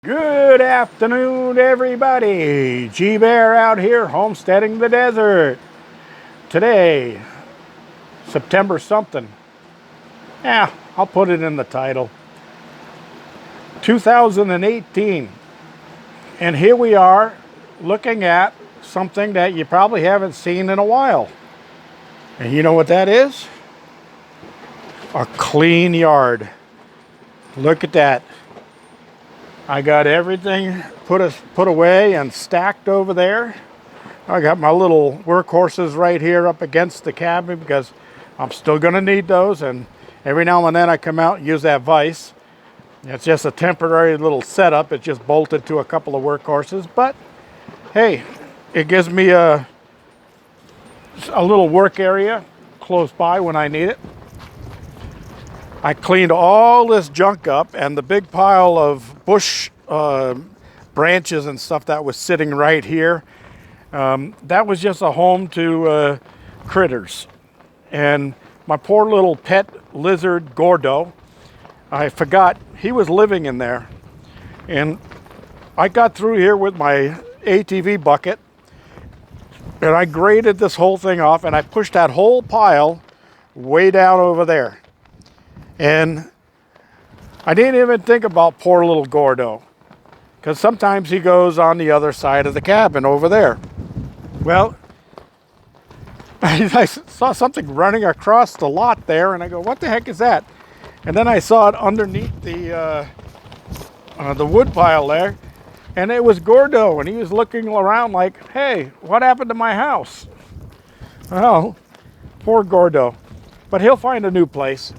Good afternoon, everybody. G-Bear out here homesteading the desert. Today, September something. Yeah, I'll put it in the title. 2018. And here we are looking at something that you probably haven't seen in a while. And you know what that is? A clean yard. Look at that. I got everything put away and stacked over there. I got my little workhorses right here up against the cabin because I'm still going to need those. And every now and then I come out and use that vise. It's just a temporary little setup. It's just bolted to a couple of workhorses. But hey, it gives me a little work area close by when I need it. I cleaned all this junk up, and the big pile of bush branches and stuff that was sitting right here, that was just a home to critters. And my poor little pet lizard, Gordo, I forgot he was living in there. And I got through here with my ATV bucket, and I graded this whole thing off, and I pushed that whole pile way down over there. And I didn't even think about poor little Gordo, because sometimes he goes on the other side of the cabin over there. Well, I saw something running across the lot there, and I go, what the heck is that? And then I saw it underneath the wood pile there, and it was Gordo, and he was looking around like, hey, what happened to my house? Well, poor Gordo. But he'll find a new place.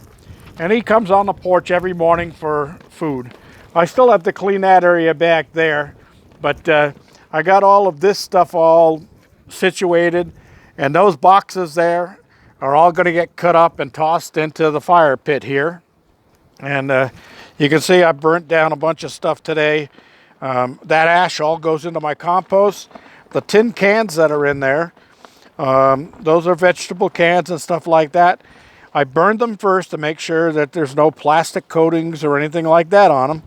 And he comes on the porch every morning for food. I still have to clean that area back there, but I got all of this stuff all situated, and those boxes there are all going to get cut up and tossed into the fire pit here. And you can see I burnt down a bunch of stuff today. That ash all goes into my compost. The tin cans that are in there, those are vegetable cans and stuff like that. I burned them first to make sure that there's no plastic coatings or anything like that on them.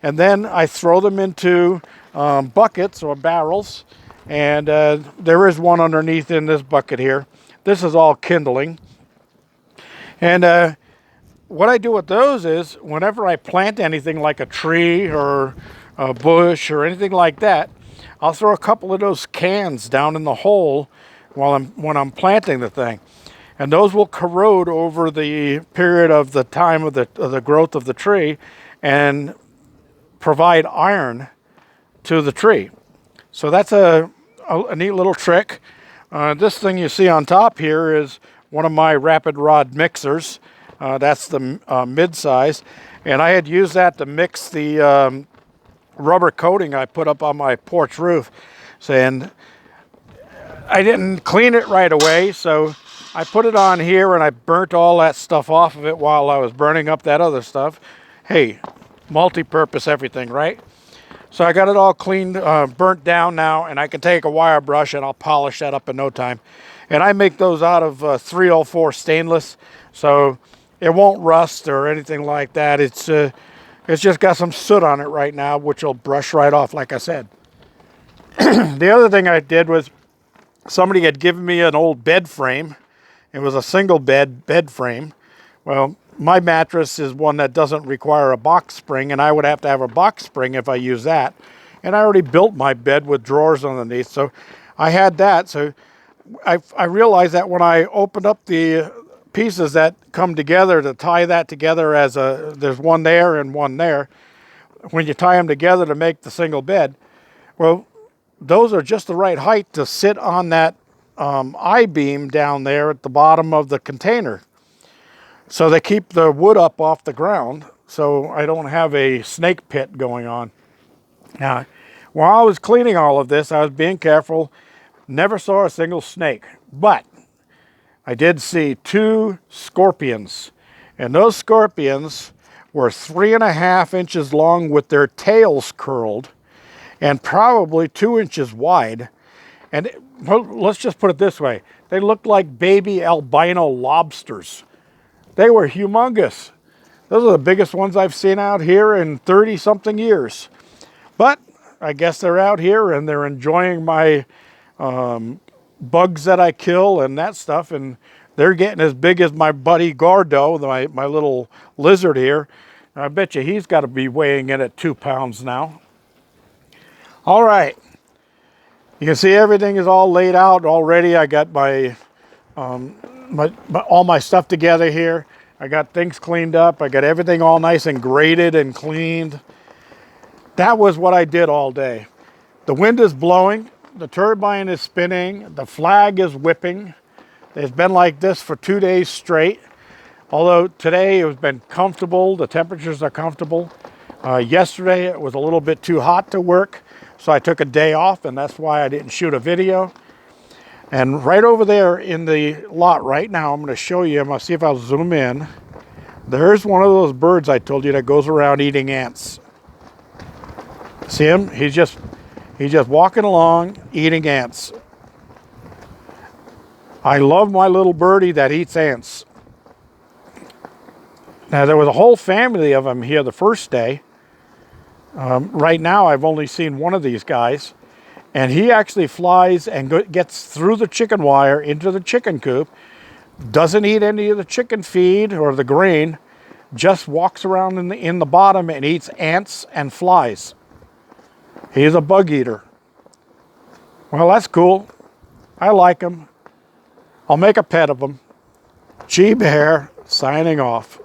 And then I throw them into buckets or barrels. And there is one underneath in this bucket here. This is all kindling. And what I do with those is whenever I plant anything like a tree or a bush or anything like that, I'll throw a couple of those cans down in the hole when I'm planting the thing. And those will corrode over the period of the time of the growth of the tree and provide iron to the tree. So that's a neat little trick. This thing you see on top here is one of my rapid rod mixers. That's the mid-size. And I had used that to mix the rubber coating I put up on my porch roof. And I didn't clean it right away, so I put it on here and I burnt all that stuff off of it while I was burning up that other stuff. Hey, multi-purpose everything, right? So I got it all cleaned, burnt down now, and I can take a wire brush and I'll polish that up in no time. And I make those out of 304 stainless, so it won't rust or anything like that. It's just got some soot on it right now, which will brush right off, like I said. The other thing I did was somebody had given me an old bed frame. It was a single bed frame. Well, my mattress is one that doesn't require a box spring, and I would have to have a box spring if I use that. And I already built my bed with drawers underneath, so I had that. So I realized that when I opened up the pieces that come together to tie that together there's one there and one there, when you tie them together to make the single bed, well, those are just the right height to sit on that I-beam down there at the bottom of the container. So they keep the wood up off the ground so I don't have a snake pit going on. Now, while I was cleaning all of this, I was being careful. Never saw a single snake, but I did see 2 scorpions. And those scorpions were 3.5 inches long with their tails curled and probably 2 inches wide. And well, let's just put it this way. They looked like baby albino lobsters. They were humongous. Those are the biggest ones I've seen out here in 30-something years. But I guess they're out here and they're enjoying my bugs that I kill and that stuff, and they're getting as big as my buddy Gordo, my little lizard here. I bet you he's got to be weighing in at 2 pounds now. All right, you can see everything is all laid out already. I got all my stuff together here. I got things cleaned up. I got everything all nice and graded and cleaned. That was what I did all day. The wind is blowing. The turbine is spinning. The flag is whipping. It's been like this for 2 days straight. Although today it's been comfortable. The temperatures are comfortable. Yesterday it was a little bit too hot to work, so I took a day off, and that's why I didn't shoot a video. And right over there in the lot right now, I'm going to show you. I'm going to see if I'll zoom in. There's one of those birds I told you that goes around eating ants. See him? He's just walking along eating ants. I love my little birdie that eats ants. Now, there was a whole family of them here the first day. Right now, I've only seen one of these guys. And he actually flies and gets through the chicken wire into the chicken coop. Doesn't eat any of the chicken feed or the grain. Just walks around in the bottom and eats ants and flies. He's a bug eater. Well, that's cool. I like him. I'll make a pet of him. G Bear signing off.